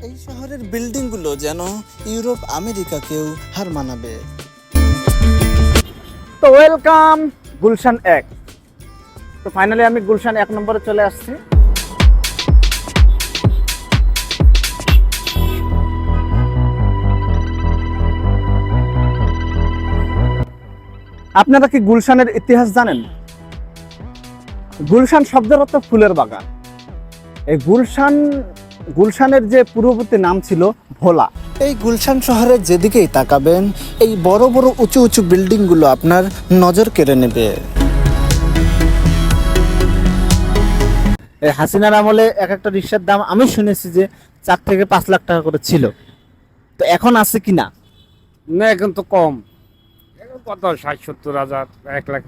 এই শহরের বিল্ডিংগুলো যেন ইউরোপ আমেরিকাকেও হার মানাবে। তো ওয়েলকাম গুলশান 1। তো ফাইনালি আমি গুলশান 1 নম্বরে চলে আসছি। আপনারা কি গুলশানের ইতিহাস জানেন? গুলশান শব্দের অর্থ ফুলের বাগান। এই গুলশানের যে পূর্ববর্তী নাম ছিল ভোলা। এই গুলশান শহরের যেদিকেই তাকাবেন এই বড় বড় উঁচু উঁচু বিল্ডিংগুলো আপনার নজর কেড়ে নেবে। এই হাসিনার আমলে এক একটা রিক্সার দাম আমি শুনেছি যে 4 থেকে 5 লাখ টাকা করে ছিল। তো এখন আছে কিনা? না, এখন তো কম। এখন কত 60-70 হাজার, 1 লাখ।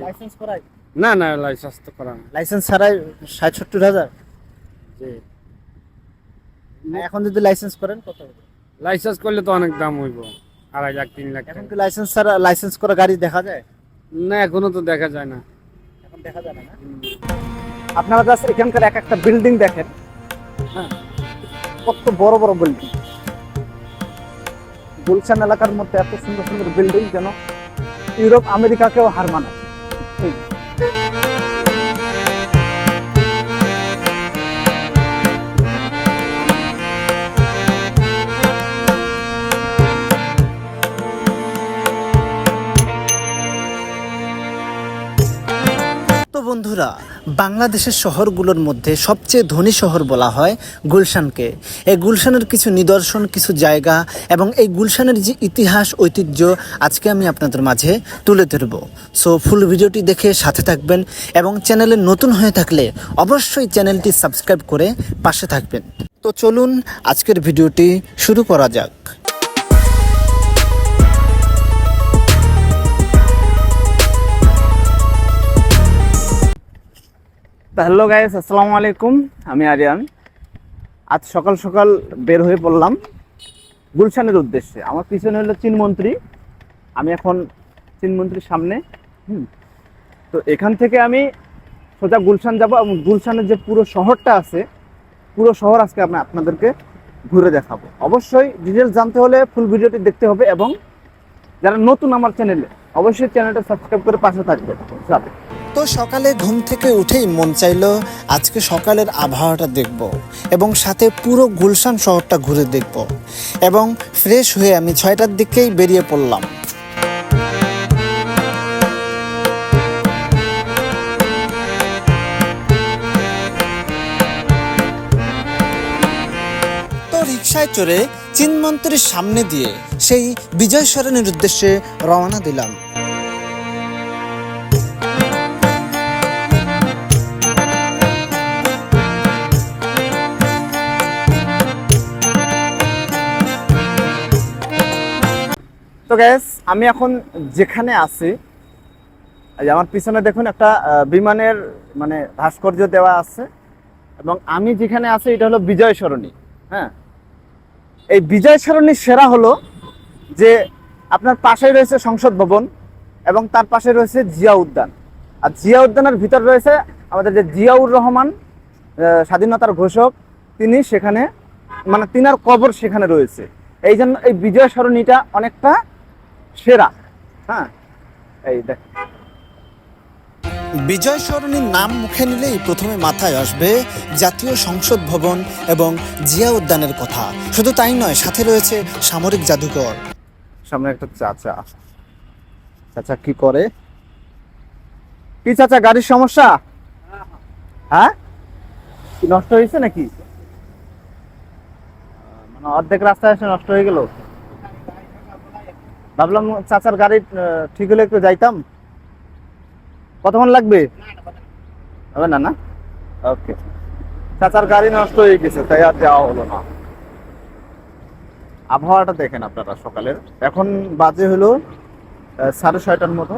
লাইসেন্স করাই? না না, লাইসেন্স তো করা না। লাইসেন্স ছাড়াই 60-70 হাজার। এখন যদি লাইসেন্স করেন কত হবে? লাইসেন্স করলে তো অনেক দাম হইব, 2.5 লাখ 3 লাখ। এখন কি লাইসেন্স ছাড়া লাইসেন্স করা গাড়ি দেখা যায়? না, এখনো তো দেখা যায় না। এখন দেখা যায় না। আপনারা জাস্ট এখানকার এক একটা বিল্ডিং দেখেন, হ্যাঁ, কত বড় বড় বিল্ডিং। গুলশান এলাকার মধ্যে এত সুন্দর সুন্দর বিল্ডিং যেন ইউরোপ আমেরিকাকেও হার মানায়। তো বন্ধুরা, বাংলাদেশের শহরগুলোর মধ্যে সবচেয়ে ধনী শহর বলা হয় গুলশানকে। এই গুলশানের কিছু নিদর্শন, কিছু জায়গা এবং এই গুলশানের যে ইতিহাস ঐতিহ্য আজকে আমি আপনাদের মাঝে তুলে ধরব। সো ফুল ভিডিওটি দেখে সাথে থাকবেন এবং চ্যানেলে নতুন হয়ে থাকলে অবশ্যই চ্যানেলটি সাবস্ক্রাইব করে পাশে থাকবেন। তো চলুন আজকের ভিডিওটি শুরু করা যাক। হ্যালো গাইস, আসসালামু আলাইকুম। আমি আরিয়ান। আজ সকাল সকাল বের হয়ে পড়লাম গুলশানের উদ্দেশ্যে। আমার পিছনে হলো চীনমন্ত্রী। আমি এখন চীনমন্ত্রীর সামনে। তো এখান থেকে আমি সোজা গুলশান যাব এবং গুলশানের যে পুরো শহরটা আছে, পুরো শহর আজকে আপনাদেরকে ঘুরে দেখাবো। অবশ্যই ডিটেলস জানতে হলে ফুল ভিডিওটি দেখতে হবে এবং যারা নতুন আমার চ্যানেলে অবশ্যই চ্যানেলটা সাবস্ক্রাইব করে পাশে থাকবে। তো সকালে ঘুম থেকে উঠেই মন চাইলো আজকে সকালের আবহাওয়াটা দেখব এবং সাথে পুরো গুলশান শহরটা ঘুরে দেখব এবং ফ্রেশ হয়ে আমি 6টার দিকেই বেরিয়ে পড়লাম। তো রিকশায় চড়ে চীনমন্ত্রীর সামনে দিয়ে সেই বিজয় সরণির উদ্দেশ্যে রওনা দিলাম। তো গ্যাস, আমি এখন যেখানে আছি, আমার পিছনে দেখুন একটা বিমানের মানে ভাস্কর্য দেওয়া আছে এবং আমি যেখানে আছি এটা হলো বিজয় সরণি। হ্যাঁ, এই বিজয় সরণির সেরা হলো যে আপনার পাশে রয়েছে সংসদ ভবন এবং তার পাশে রয়েছে জিয়া উদ্যান। আর জিয়া উদ্যানের ভিতর রয়েছে আমাদের যে জিয়াউর রহমান, স্বাধীনতার ঘোষক, তিনি সেখানে মানে তিনার কবর সেখানে রয়েছে। এই জন্য এই বিজয় সরণিটা অনেকটা সেরা। হ্যাঁ, এই দেখ, বিজয় সরণির নাম মুখে নিলেই প্রথমে মাথায় আসবে জাতীয় সংসদ ভবন এবং জিয়া উদ্যানের কথা। শুধু তাই নয়, সাথে রয়েছে সামরিক জাদুঘর। সামনে একটা চাচা। চাচা কি করে? কি চাচা, গাড়ির সমস্যা? হ্যাঁ, কি নষ্ট হয়েছে নাকি? মানে অর্ধেক রাস্তায় এসে নষ্ট হয়ে গেল। ভাবলাম চাচার গাড়ি ঠিক হলে একটু যাইতাম। কতক্ষণ লাগবে? হবে না? না, ওকে। চাচার গাড়ি নষ্ট হয়ে গেছে, তাই আর যাওয়া হলো না। আবহাওয়াটা দেখেন আপনারা সকালের। এখন বাজে হলো 6:30টার মতো।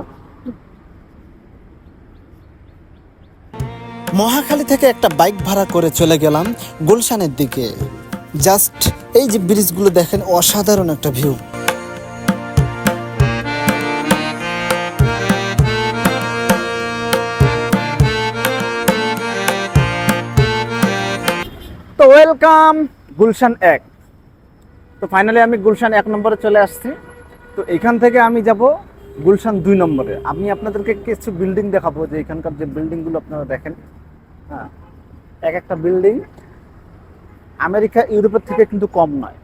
মহাখালী থেকে একটা বাইক ভাড়া করে চলে গেলাম গুলশানের দিকে। জাস্ট এই যে ব্রিজগুলো দেখেন, অসাধারণ একটা ভিউ। তো ওয়েলকাম গুলশান 1। তো ফাইনালি আমি গুলশান 1 নম্বরে চলে আসছি। তো এখান থেকে আমি যাব গুলশান 2 নম্বরে। আমি আপনাদেরকে কিছু বিল্ডিং দেখাবো, যে এখানকার যে বিল্ডিংগুলো আপনারা দেখেন, হ্যাঁ, এক একটা বিল্ডিং আমেরিকা ইউরোপের থেকে কিন্তু কম নয়।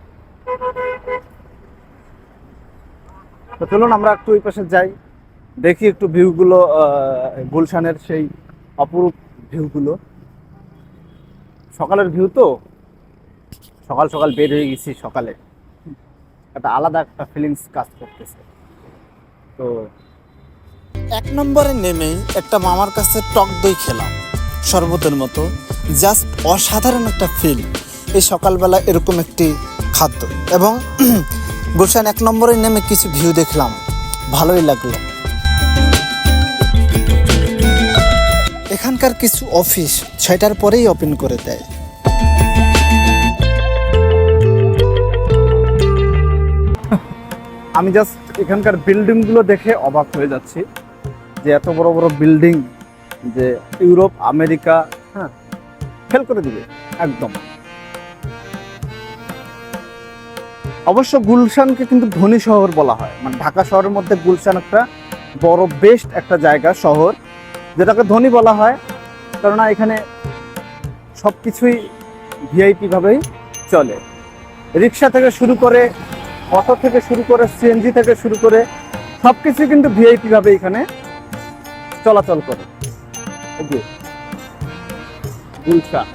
তো চলুন আমরা একটু ওই পাশে যাই, দেখি একটু ভিউগুলো, গুলশানের সেই অপরূপ ভিউগুলো। সকালের ভিউ তো, সকাল সকাল বের হয়ে গেছি, সকালে একটা আলাদা একটা ফিলিংস কাজ করতেছে। তো 1 নম্বরে নেমেই একটা মামার কাছে টক দই খেলাম শরবতের মতো, জাস্ট অসাধারণ একটা ফিল এই সকালবেলা এরকম একটি খাদ্য। এবং গুলশান 1 নম্বরে নেমে কিছু ভিউ দেখলাম, ভালোই লাগলো। এখানকার কিছু অফিস 6টার পরেই ওপেন করে দেয়। আমি জাস্ট এখানকার বিল্ডিংগুলো দেখে অবাক হয়ে যাচ্ছি, যে এত বড় বড় বিল্ডিং, যে ইউরোপ আমেরিকা, হ্যাঁ, ফেল করে দিবে একদম। অবশ্য গুলশানকে কিন্তু ধনী শহর বলা হয়, মানে ঢাকা শহরের মধ্যে গুলশান একটা বড় বেস্ট একটা জায়গা, শহর, যেটাকে ধনী বলা হয়, কেননা এখানে সব কিছুই ভিআইপি ভাবেই চলে। রিক্সা থেকে শুরু করে, অটো থেকে শুরু করে, সিএনজি থেকে শুরু করে সব কিছু কিন্তু ভিআইপি ভাবে এখানে চলাচল করে। গুলশান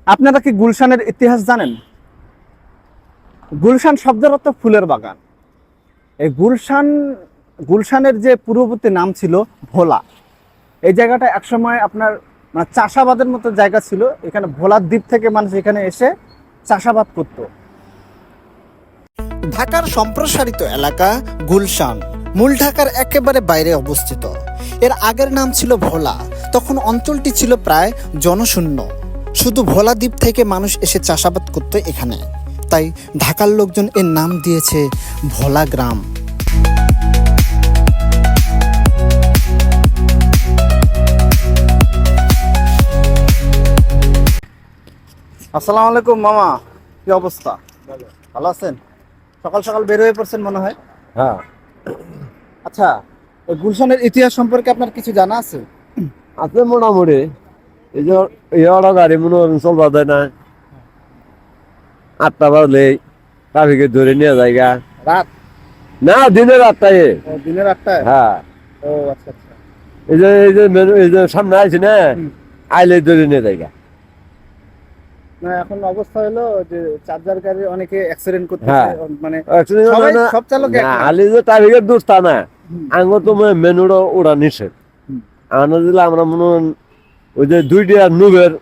আপনারা কি গুলশানের ইতিহাস জানেন? গুলশান শব্দের অর্থ ফুলের বাগান। এই গুলশানের যে পূর্ববর্তী নাম ছিল ভোলা। এই জায়গাটা একসময় আপনার মানে চাষাবাদের মতো জায়গা ছিল। এখানে ভোলার দ্বীপ থেকে মানুষ এখানে এসে চাষাবাদ করত। ঢাকার সম্প্রসারিত এলাকা গুলশান মূল ঢাকার একেবারে বাইরে অবস্থিত। এর আগের নাম ছিল ভোলা। তখন অঞ্চলটি ছিল প্রায় জনশূন্য। শুধু ভোলা দ্বীপ থেকে মানুষ এসে চাষাবাদ করত এখানে, তাই ঢাকার লোকজন এর নাম দিয়েছে ভোলা গ্রাম। আসসালামু আলাইকুম মামা, কি অবস্থা? ভালো আছেন? সকাল সকাল বের হয়ে পড়ছেন মনে হয়। হ্যাঁ, আচ্ছা, এই গুলশানের ইতিহাস সম্পর্কে আপনার কিছু জানা আছে? আছে মোটামুটি। এই যে এরা গাড়ি মনে হয় চলবা দেয় না, 8টা বাজলে ট্রাফিকে ধরে নিয়ে জায়গা। রাত না, দিনের 8টায়। দিনের 8টায়? হ্যাঁ, ও আচ্ছা আচ্ছা। এই যে সামনে আইছি না, আইলে ধরে নিয়ে জায়গা। না, এখন অবস্থা হলো যে চার্জার গাড়ি অনেকে অ্যাক্সিডেন্ট করতেছে, হ্যাঁ। মানে Actually সবাই না, সব চালক এক না, না। আলি যে ট্রাফিকের দোষ তা না, আঙ্গ তো মেনুটা ওরা নিষেধ। আমরা দিলে আমরা মনে হয় ওই যে 2টা নুবের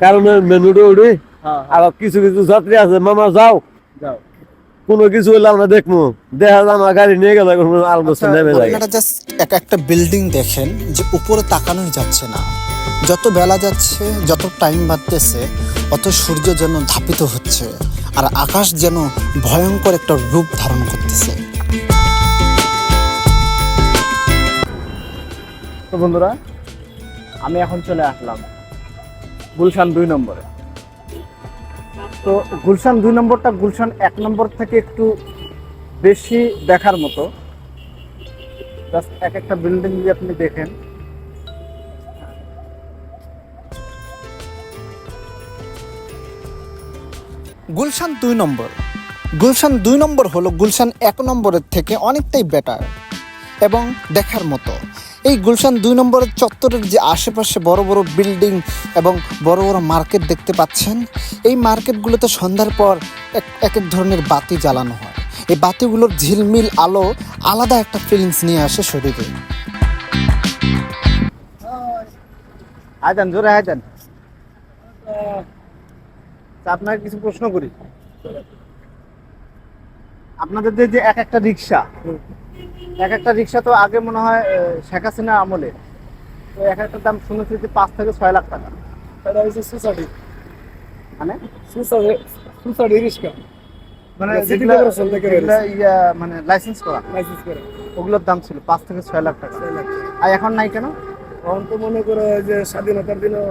কারণে মেনুটা উঠি। হ্যাঁ, আর কিছু কিছু যাত্রী আছে, মামা যাও, যাও। কোনো কিছু হইলে আমরা দেখবো, দেখা যায় আমার গাড়ি নিয়ে গেলে আলবস্তা নেমে যায়। আপনারা জাস্ট একটা বিল্ডিং দেখেন, যে উপরে তাকানোই যাচ্ছে না। যত বেলা যাচ্ছে, যত টাইম বাড়তেছে, অত সূর্য যেন ধাপিত হচ্ছে, আর আকাশ যেন ভয়ঙ্কর একটা রূপ ধারণ করতেছে। তো বন্ধুরা, আমি এখন চলে আসলাম গুলশান 2 নম্বরে। তো গুলশান 2 নম্বরটা গুলশান 1 নম্বর থেকে একটু বেশি দেখার মতো। জাস্ট এক একটা বিল্ডিং যদি আপনি দেখেন, গুলশান 2 নম্বর। গুলশান 2 নম্বর হলো গুলশান 1 নম্বরের থেকে অনেকটাই বেটার এবং দেখার মতো। এই গুলশান 2 নম্বরের চত্বরের যে আশেপাশে বড় বড় বিল্ডিং এবং বড় বড় মার্কেট দেখতে পাচ্ছেন, এই মার্কেটগুলোতে সন্ধ্যার পর এক এক ধরনের বাতি জ্বালানো হয়। এই বাতিগুলোর ঝিলমিল আলো আলাদা একটা ফিলিংস নিয়ে আসে শরীরে। আজান জোরে আজান। আপনাকে কিছু প্রশ্ন করি। আপনাদের যে এক একটা রিক্সা তো আগে মনে হয় শেখ হাসিনা আমলে, তো এক একটা দাম শুনেছি যে 5 থেকে 6 লাখ টাকা। এটা হচ্ছে সোসাইটি মানে সোসাইটি রিস্কা মানে সিটি যেগুলা কর্পোরেশন থেকে যেগুলা মানে লাইসেন্স করা লাইসেন্স করে ওগুলোর দাম ছিল 5 থেকে 6 লাখ টাকা, আর এখন নাই কেন? তখন তো মনে করো যে স্বাধীনতার দিনও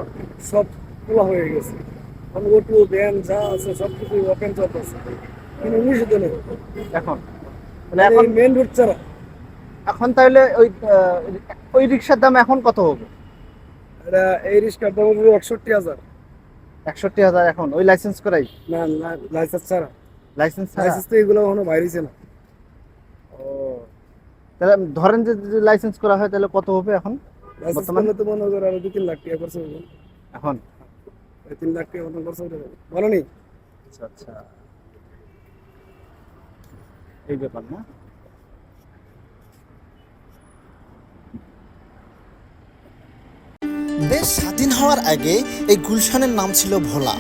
সব খোলা হয়ে গেছে, অটো ভ্যান যা আছে সব কিছু ওপেন চলতেছে, কিন্তু নিষিদ্ধ নেই এখন তাহলে এখন মেন রোড ছাড়া। এখন তাহলে ওই রিক্সার দাম এখন কত হবে? এটা এই রিক্সার দাম হবে 61,000। 61,000 এখন ওই লাইসেন্স করাই? না না, লাইসেন্স ছাড়া। লাইসেন্স ছাড়া? লাইসেন্স তো এগুলো এখনো বাইরেছে না। ও, তাহলে ধরেন যে লাইসেন্স করা হয় তাহলে কত হবে এখন লাইসেন্স বর্তমানে? করলে তো মনে করো আরো 2-3 লাখ টাকা খরচ হবে। এখন 3 লাখ টাকা মতন খরচ হবে, বলো নি? আচ্ছা আচ্ছা, এই ব্যাপার না। দেশ স্বাধীন হওয়ার আগে এই গুলশানের নাম ছিল ভোলা।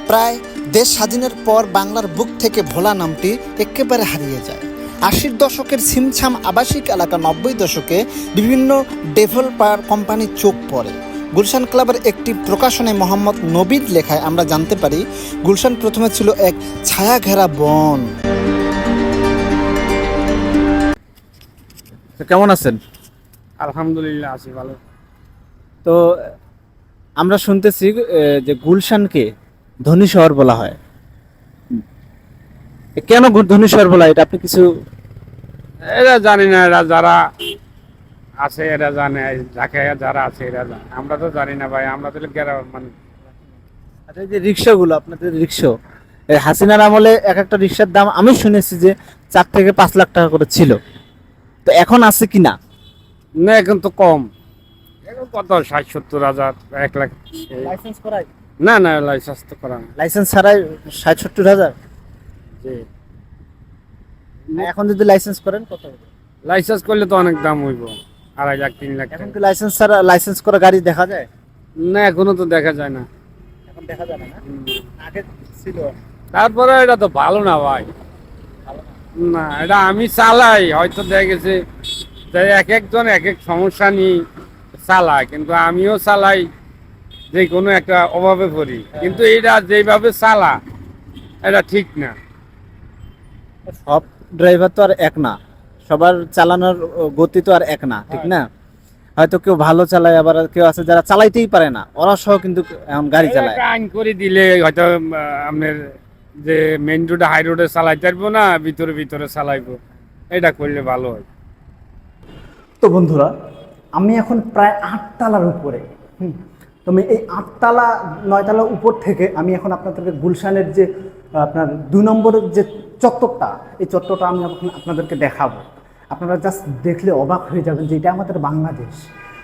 প্রায় দেশ স্বাধীনের পর বাংলার বুক থেকে ভোলা নামটি একেবারে হারিয়ে যায়। 80 দশকের ছিমছাম আবাসিক এলাকা 90 দশকে বিভিন্ন ডেভেলপার কোম্পানির চোখ পড়ে। গুলশান ক্লাবের একটি প্রকাশনে মোহাম্মদ নবীর লেখায় আমরা জানতে পারি গুলশান প্রথমে ছিল এক ছায়া ঘেরা বন। তো কেমন আছেন? আলহামদুলিল্লাহ আছি ভালো। তো আমরা শুনতেছি যে গুলশানকে ধনী শহর বলা হয়। কেন ধনী শহর বলা হয় এটা আপনি কিছু? এরা জানি না, এরা যারা আছে এরা জানে, যাকে যারা আছে এরা জানে, আমরা তো জানি না ভাই, আমরা তো গ্রামের মানুষ। আচ্ছা, এই যে রিক্সাগুলো আপনাদের রিক্সা, এই হাসিনার আমলে এক একটা রিক্সার দাম আমি শুনেছি যে 4 থেকে 5 লাখ টাকা করে ছিল, তো এখন আছে কিনা? না এখন তো কম, এখন কত 60-70 হাজার, 1 লাখ। লাইসেন্স করাই? না না, লাইসেন্স তো করা না। লাইসেন্স ছাড়াই 60-70 হাজার? জি। এখন যদি লাইসেন্স করেন কত হবে? লাইসেন্স করলে তো অনেক দাম হইব, 2.5 লাখ 3 লাখ এখন টাকা। কি লাইসেন্স ছাড়া লাইসেন্স করা গাড়ি দেখা যায়? না এখনো তো দেখা যায় না। এখন দেখা যায় না, আগে ছিল। তারপরে এটা তো ভালো না ভাই, না এটা আমি চালাই, হয়তো দেখা গেছে যে এক একজন এক এক সমস্যা নিয়ে চালায়, কিন্তু আমিও চালাই যে কোনো একটা অভাবে পড়ি, কিন্তু এটা যেভাবে চালা এটা ঠিক না। সব ড্রাইভার তো আর এক না, সবার চালানোর গতি তো আর এক না, ঠিক না? হয়তো কেউ ভালো চালায়, আবার কেউ আছে যারা চালাইতেই পারে না, ওরা সহ কিন্তু এখন গাড়ি চালায়। একটা আইন করে দিলে হয়তো আপনার যে মেইন রোডে হাই রোডে চালাইতে পারবো না, ভিতরে ভিতরে চালাইবো, এটা করলে ভালো হয়। তো বন্ধুরা, আমি এখন প্রায় 8 তলার উপরে। তো আমি এই 8 তলা 9 তলার উপর থেকে আমি এখন আপনাদেরকে গুলশানের যে আপনার 2 নম্বরের যে চত্বরটা, এই চত্বরটা আমি এখন আপনাদেরকে দেখাবো। আপনারা জাস্ট দেখলে অবাক হয়ে যাবেন যে এটা আমাদের বাংলাদেশ,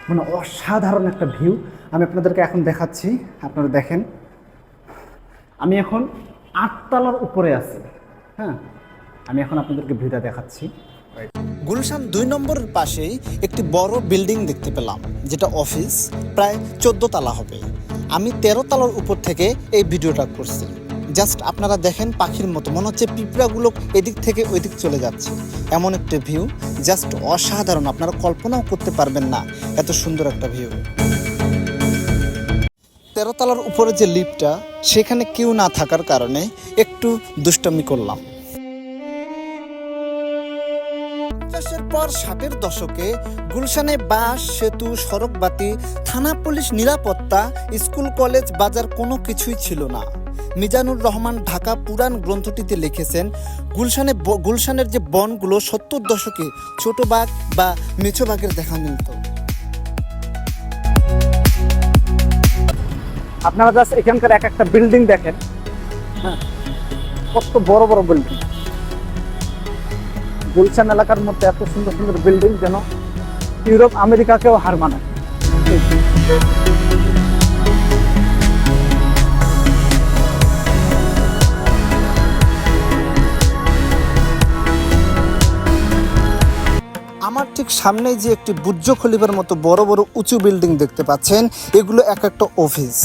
মানে অসাধারণ একটা ভিউ আমি আপনাদেরকে এখন দেখাচ্ছি। আপনারা দেখেন, আমি এখন 8 তলার উপরে আছি। হ্যাঁ, আমি এখন আপনাদেরকে ভিউটা দেখাচ্ছি। গুলশান 2 নম্বরের পাশেই একটি বড় বিল্ডিং দেখতে পেলাম, যেটা অফিস, প্রায় 14 তলা হবে। আমি 13 তলার উপর থেকে এই ভিডিওটা করছি। জাস্ট আপনারা দেখেন, পাখির মতো মনে হচ্ছে পিঁপড়াগুলো এদিক থেকে ওই দিক চলে যাচ্ছে, এমন একটা ভিউ, জাস্ট অসাধারণ। আপনারা কল্পনাও করতে পারবেন না এত সুন্দর একটা ভিউ। 13 তলার উপরে যে লিফটটা, সেখানে কেউ না থাকার কারণে একটু দুষ্টামি করলাম। 50-এর পর 60-এর দশকে গুলশানে বাস, সেতু, সড়কবাতি, থানা, পুলিশ, নিরাপত্তা, স্কুল, কলেজ, বাজার কোনো কিছুই ছিল না। মিজানুর রহমান ঢাকা পুরাণ গ্রন্থটিতে লিখেছেন, গুলশানের যে বনগুলো 70 দশকে ছোট বাঘ বা মেছো বাঘের দেখা মিলত। আপনারা জাস্ট এখানকার এক একটা বিল্ডিং দেখেন, হ্যাঁ, কত বড় বড় বিল্ডিং। গুলশান এলাকার মধ্যে এত সুন্দর সুন্দর বিল্ডিং যেন ইউরোপ আমেরিকাকেও হার মানায়। আমার ঠিক সামনেই যে একটি বুর্জ খলিফার মতো বড় বড় উঁচু বিল্ডিং দেখতে পাচ্ছেন, এগুলো এক একটা অফিস।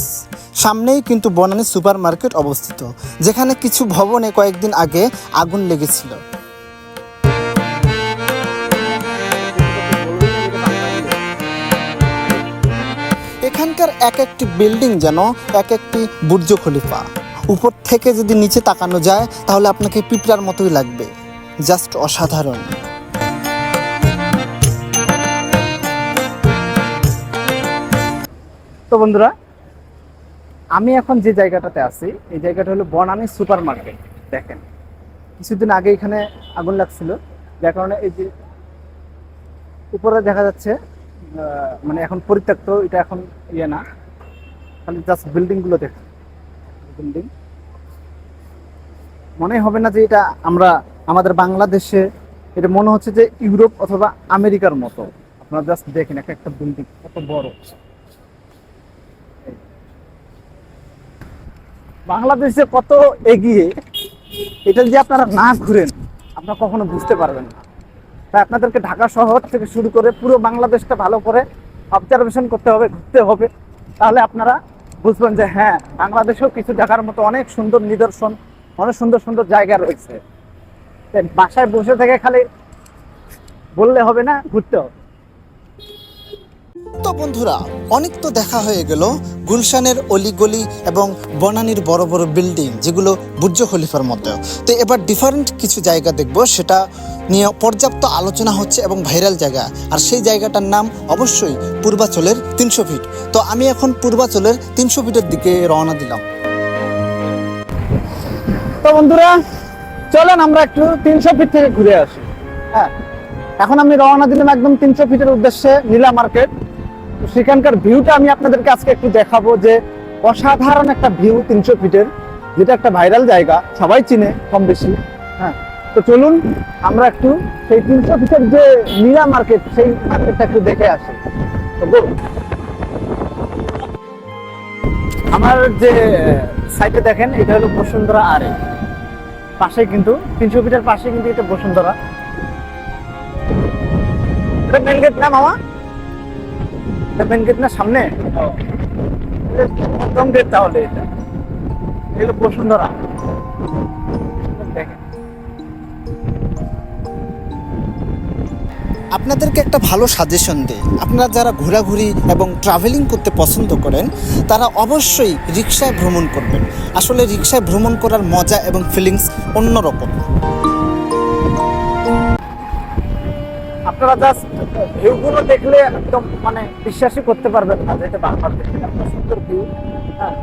সামনেই কিন্তু বনানী সুপার মার্কেট অবস্থিত, যেখানে কিছু ভবনে কয়েকদিন আগে আগুন লেগেছিল। এখানকার এক একটি বিল্ডিং যেন এক একটি বুর্জ খলিফা। উপর থেকে যদি নিচে তাকানো যায় তাহলে আপনাকে পিঁপড়ার মতোই লাগবে। জাস্ট অসাধারণ। তো বন্ধুরা, আমি এখন যে জায়গাটাতে আছি এই জায়গাটা হলো বনানী সুপার মার্কেট। দেখেন কিছুদিন আগে এখানে আগুন লাগছিল, যার কারণে এই যে উপরে দেখা যাচ্ছে মানে এখন পরিত্যক্ত, এটা এখন ইয়ে না, খালি জাস্ট বিল্ডিং গুলো দেখেন। বিল্ডিং মনে হবে না যে এটা আমরা আমাদের বাংলাদেশে, এটা মনে হচ্ছে যে ইউরোপ অথবা আমেরিকার মতো। আপনারা জাস্ট দেখেন একটা একটা বিল্ডিং কত বড়। বাংলাদেশে কত এগিয়ে, এটা যদি আপনারা না ঘুরেন আপনারা কখনো বুঝতে পারবেন না। তাই আপনাদেরকে ঢাকা শহর থেকে শুরু করে পুরো বাংলাদেশটা ভালো করে অবজারভেশন করতে হবে, ঘুরতে হবে, তাহলে আপনারা বুঝবেন যে হ্যাঁ, বাংলাদেশেও কিছু দেখার মতো অনেক সুন্দর নিদর্শন, অনেক সুন্দর সুন্দর জায়গা রয়েছে। বাসায় বসে থেকে খালি বললে হবে না, ঘুরতে হবে। তো বন্ধুরা, অনেক তো দেখা হয়ে গেল গুলশানের অলিগলি এবং বনানীর বড় বড় বিল্ডিং, যেগুলো বুর্জ খলিফার মধ্যে। তো এবার ডিফারেন্ট কিছু জায়গা দেখব, সেটা নিয়ে পর্যাপ্ত আলোচনা হচ্ছে এবং ভাইরাল জায়গা। আর সেই জায়গাটার নাম অবশ্যই পূর্বাচলের 300 ফিট। তো আমি এখন পূর্বাচলের 300 ফিটের দিকে রওনা দিলাম। তো বন্ধুরা চলেন আমরা একটু 300 ফিট থেকে ঘুরে আসি। হ্যাঁ, এখন আমি রওনা দিলাম একদম 300 ফিটের উদ্দেশ্যে, নীলা মার্কেট। তো সেখানকার ভিউটা আমি আপনাদেরকে আজকে একটু দেখাবো, যে অসাধারণ একটা ভিউ 300 ফিটের, যেটা একটা ভাইরাল জায়গা, সবাই চিনে কম বেশি। হ্যাঁ, তো চলুন আমরা একটু সেই 300 ফিটের যে নীলা মার্কেট, সেই মার্কেটটা একটু দেখে আসি। তো বলুন, আমার যে সাইটে দেখেন এটা হলো বসুন্ধরা, আর পাশে কিন্তু 300 ফিটের পাশে কিন্তু এটা বসুন্ধরা। এটা মেন গেট না মামা? এটা মেন গেট না সামনে? প্রথম গেট তাহলে এটা। এটা বসুন্ধরা। দেখেন আপনাদেরকে একটা ভালো সাজেশন দিই, আপনারা যারা ঘোরাঘুরি এবং ট্রাভেলিং করতে পছন্দ করেন তারা অবশ্যই রিক্সায় ভ্রমণ করবেন। আসলে রিক্সায় ভ্রমণ করার মজা এবং ফিলিংস অন্যরকম। আপনারা জাস্ট ভিউগুলো দেখলে একদম মানে বিশ্বাসই করতে পারবেন না যে এটা বাংলাদেশ। এত সুন্দর ভিউ। হ্যাঁ,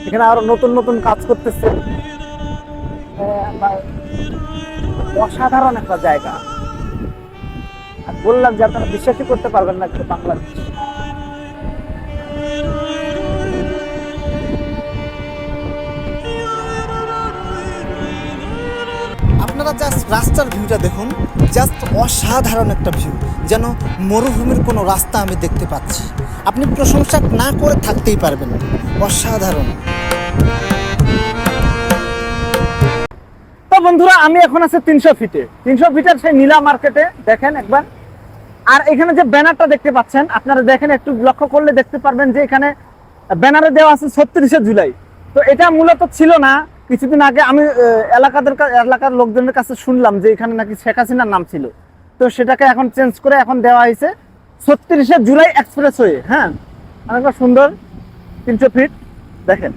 এখানে আরো নতুন নতুন কাজ করতেছে। অসাধারণ একটা জায়গা। আর বললাম যে আপনারা বিশ্বাসই করতে পারবেন না যে বাংলাদেশ। আপনারা জাস্ট রাস্তার ভিউটা দেখুন, জাস্ট অসাধারণ একটা ভিউ, যেন মরুভূমির কোনো রাস্তা আমি দেখতে পাচ্ছি। আপনি প্রশংসা না করে থাকতেই পারবেন না, অসাধারণ। তো বন্ধুরা, আমি এখন আছি 300 ফিটে। 300 ফিটের সেই নীলা মার্কেটে দেখেন একবার। আর এখানে যে ব্যানারটা দেখতে পাচ্ছেন, আপনারা দেখেন, একটু লক্ষ্য করলে দেখতে পারবেন যে এখানে ব্যানারে দেওয়া আছে 36শে জুলাই। তো এটা মূলত ছিল না। কিছুদিন আগে আমি এলাকার লোকজনের কাছে শুনলাম যে এখানে নাকি শেখ হাসিনার নাম ছিল। তো সেটাকে এখন চেঞ্জ করে এখন দেওয়া হয়েছে 36শে জুলাই এক্সপ্রেসওয়ে। হ্যাঁ, অনেকটা সুন্দর 300 ফিট দেখেন।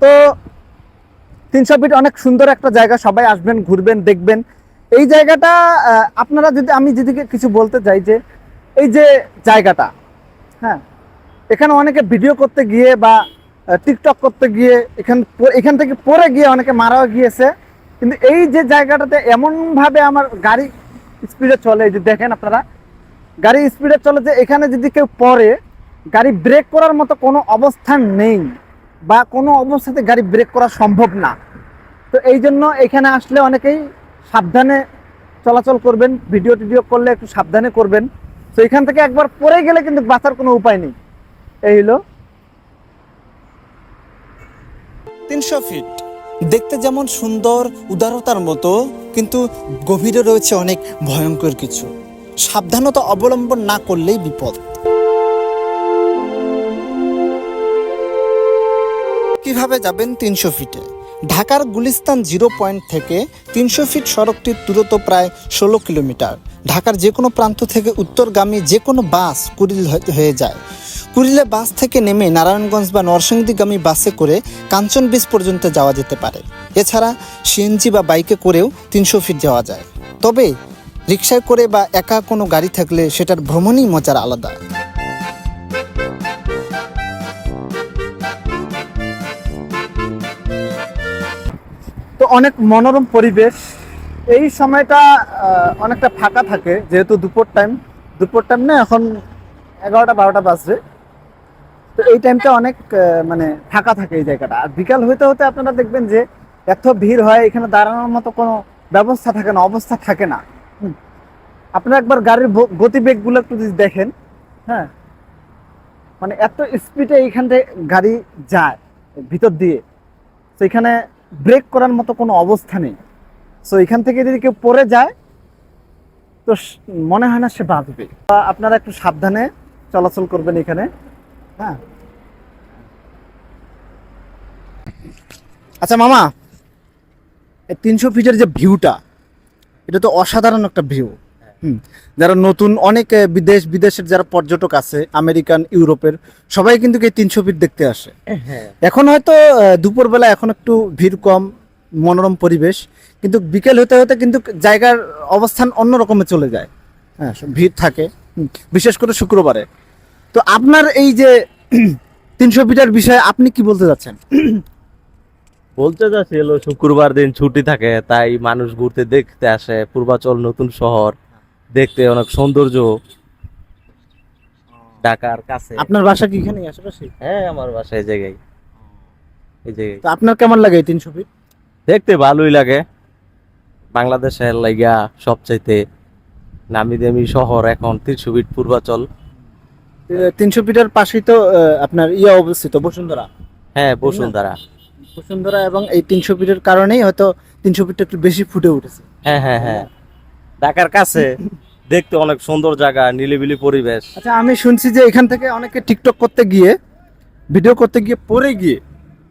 তো 300 ফিট অনেক সুন্দর একটা জায়গা, সবাই আসবেন, ঘুরবেন, দেখবেন এই জায়গাটা। আপনারা যদি, আমি যেদিকে কিছু বলতে চাই যে এই যে জায়গাটা, হ্যাঁ, এখানে অনেকে ভিডিও করতে গিয়ে বা টিকটক করতে গিয়ে এখান থেকে পড়ে গিয়ে অনেকে মারাও গিয়েছে। কিন্তু এই যে জায়গাটাতে এমনভাবে আমার গাড়ি স্পিডে চলে, এই যে দেখেন আপনারা, গাড়ি স্পিডে চলে, যে এখানে যদি কেউ পড়ে, গাড়ি ব্রেক করার মতো কোনো অবস্থান নেই বা কোনো অবস্থাতে গাড়ি ব্রেক করা সম্ভব না। তো এই জন্য এখানে আসলে অনেকেই সাবধানে চলাচল করবেন, ভিডিও টিডিও করলে একটু সাবধানে করবেন। তো এখান থেকে একবার পড়ে গেলে কিন্তু বাঁচার কোনো উপায় নেই। এই হলো 300 ফিট দেখতে যেমন সুন্দর, উদারতার মতো, কিন্তু গভীরে রয়েছে অনেক ভয়ঙ্কর কিছু। সাবধানতা অবলম্বন না করলেই বিপদ। কিভাবে যাবেন 300 ফিটে? ঢাকার গুলিস্তান 0 পয়েন্ট থেকে 300 ফিট সড়কটির দূরত্ব প্রায় 16 কিলোমিটার। ঢাকার যে কোনো প্রান্ত থেকে উত্তরগামী যে কোনো বাস কুড়িল হয়ে যায়। কুড়িলে বাস থেকে নেমে নারায়ণগঞ্জ বা নরসিংদীগামী বাসে করে কাঞ্চন বিচ পর্যন্ত যাওয়া যেতে পারে। এছাড়া সিএনজি বা বাইকে করেও 300 ফিট যাওয়া যায়। তবে রিকশায় করে বা একা কোনো গাড়ি থাকলে সেটার ভ্রমণই মজার আলাদা। তো অনেক মনোরম পরিবেশ। এই সময়টা অনেকটা ফাঁকা থাকে, যেহেতু দুপুর টাইম না, এখন 11টা-12টা বাজছে। তো এই টাইমটা অনেক মানে ফাঁকা থাকে এই জায়গাটা। আর বিকাল হতে হতে আপনারা দেখবেন যে এত ভিড় হয়, এখানে দাঁড়ানোর মতো কোনো ব্যবস্থা থাকে না, অবস্থা থাকে না। আপনারা একবার গাড়ির গতিবেগগুলো একটু যদি দেখেন, হ্যাঁ, মানে এত স্পিডে এইখান থেকে গাড়ি যায় ভিতর দিয়ে, তো এখানে ব্রেক করার মতো কোনো অবস্থা নেই। সো এখান থেকে যদি কেউ পড়ে যায় তো মনে হয় না সে বাঁচবে। আপনারা একটু সাবধানে চলাচল করবেন এখানে। হ্যাঁ, আচ্ছা মামা, এই 300 ফিটের যে ভিউটা, এটা তো অসাধারণ একটা ভিউ। যারা নতুন অনেক বিদেশের যারা পর্যটক আছে, আমেরিকান, ইউরোপের, সবাই কিন্তু এই 300 ফিট দেখতে আসে। এখন হয়তো দুপুরবেলা এখন একটু ভিড় কম, মনোরম পরিবেশ, কিন্তু বিকেল হতে হতে কিন্তু জায়গার অবস্থান অন্য রকমে চলে যায়। হ্যাঁ, ভিড় থাকে, বিশেষ করে শুক্রবারে। তো আপনার এই যে 300 ফিটের বিষয়ে আপনি কি বলতে যাচ্ছেন? বলতে চাচ্ছিল শুক্রবার দিন ছুটি থাকে, তাই মানুষ ঘুরতে দেখতে আসে। পূর্বাচল নতুন শহর দেখতে অনেক সৌন্দর্য, ঢাকার কাছে। আপনার বাসা কি এখানে আশেপাশে? হ্যাঁ, আমার বাসা এই জায়গায়। তো আপনার কেমন লাগে এই 300 ফিট? দেখতে ভালোই লাগে। বাংলাদেশের লাইগা সবচাইতে নামি দামি শহর এখন 300 ফিট পূর্বাচল। 300 ফিটের পাশেই তো আপনার অবস্থিত বসুন্ধরা। হ্যাঁ, বসুন্ধরা। বসুন্ধরা, এবং এই 300 ফিটের কারণেই হয়তো 300 ফিটটা একটু বেশি ফুটে উঠেছে। হ্যাঁ হ্যাঁ হ্যাঁ, ঢাকার কাছে দেখতে অনেক সুন্দর জায়গা, নিলিবিলি পরিবেশ। আচ্ছা, আমি শুনছি যে এখান থেকে অনেকে টিকটক করতে গিয়ে, ভিডিও করতে গিয়ে পড়ে গিয়ে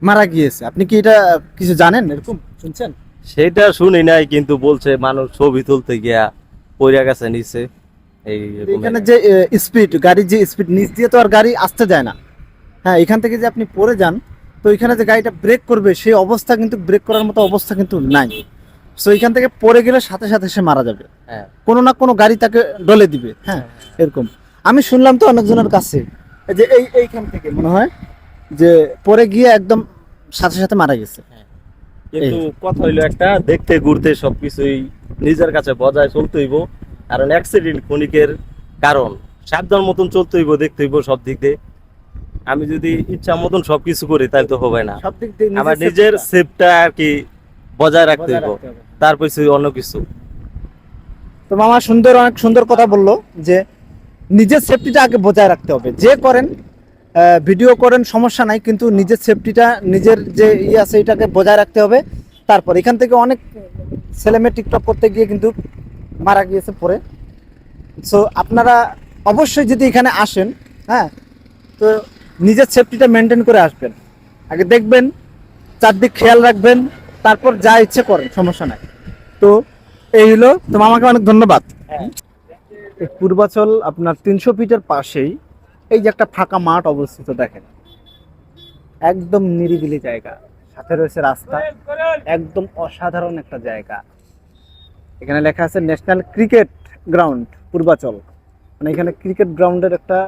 মারা গিয়েছে। আপনি কি এটা কিছু জানেন, এরকম শুনছেন? সেটা শুনি নাই, কিন্তু বলছে মানুষ ছবি তুলতে গিয়া পইরা গেছে নিচে। এই এখানে যে স্পিড, গাড়ির যে স্পিড, নিচ দিয়ে তো আর গাড়ি আসতে যায় না। হ্যাঁ, এখান থেকে যে আপনি পড়ে যান, তো এখানে যে গাড়িটা ব্রেক করবে সেই অবস্থা কিন্তু, ব্রেক করার মতো অবস্থা কিন্তু নাই। সো এখান থেকে পড়ে গেলে সাথে সাথে সে মারা যাবে। হ্যাঁ, কোনো না কোনো গাড়ি তাকে ডলে দিবে। হ্যাঁ, এরকম আমি শুনলাম তো অনেকজনের কাছে, যে এইখান থেকে মনে হয় যে পড়ে গিয়ে একদম সাথে সাথে মারা গেছে। কিন্তু কথা হইলো একটা, দেখতে ঘুরতে সবকিছুই নিজের কাছে বজায় চলতে হইব, কারণ অ্যাক্সিডেন্ট ক্ষণিকের কারণ। সাবধান মতন চলতে হইব, দেখতে হইব সব দিক দিয়ে। আমি যদি ইচ্ছা মতন সবকিছু করি তাহলে তো হবে না। সব দিক দিয়ে আমার নিজের সেফটা আর কি বজায় রাখতে হইব, তারপর অন্য কিছু। তো মামা অনেক সুন্দর কথা বললো, যে নিজের সেফটিটা আগে বজায় রাখতে হবে। যে করেন, ভিডিও করেন, সমস্যা নাই, কিন্তু নিজের সেফটিটা, নিজের যে আছে এটাকে বজায় রাখতে হবে। তারপর এখান থেকে অনেক ছেলেমেয়ে টিকটক করতে গিয়ে কিন্তু মারা গিয়েছে পরে। সো আপনারা অবশ্যই যদি এখানে আসেন, হ্যাঁ, তো নিজের সেফটিটা মেনটেন করে আসবেন। আগে দেখবেন, চারদিক খেয়াল রাখবেন, তারপর যা ইচ্ছে করেন, সমস্যা নাই। তো এই হলো, তো আমাকে অনেক ধন্যবাদ। এই পূর্বাচল আপনার 300 ফিটের পাশেই এই যে একটা ফাঁকা মাঠ অবস্থিত, দেখেন, একদম নিরিবিলি জায়গা, সাথে রয়েছে রাস্তা, একদম অসাধারণ একটা জায়গা। এখানে লেখা আছে ন্যাশনাল ক্রিকেট গ্রাউন্ড পূর্বাচল, মানে এখানে ক্রিকেট গ্রাউন্ডের একটা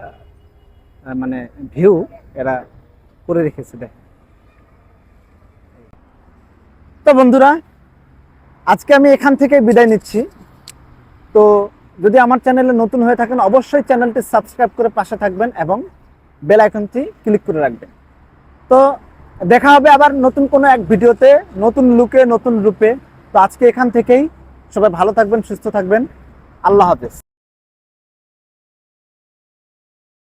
মানে ভিউ এরা করে রেখেছে, দেখেন। তো বন্ধুরা, আজকে আমি এখান থেকে বিদায় নিচ্ছি। তো যদি আমার চ্যানেলে নতুন হয়ে থাকেন, অবশ্যই চ্যানেলটি সাবস্ক্রাইব করে পাশে থাকবেন এবং বেল আইকনটি ক্লিক করে রাখবেন। তো দেখা হবে আবার নতুন কোনো এক ভিডিওতে, নতুন লুকে, নতুন রূপে। তো আজকে এখান থেকেই সবাই ভালো থাকবেন, সুস্থ থাকবেন। আল্লাহ হাফেজ।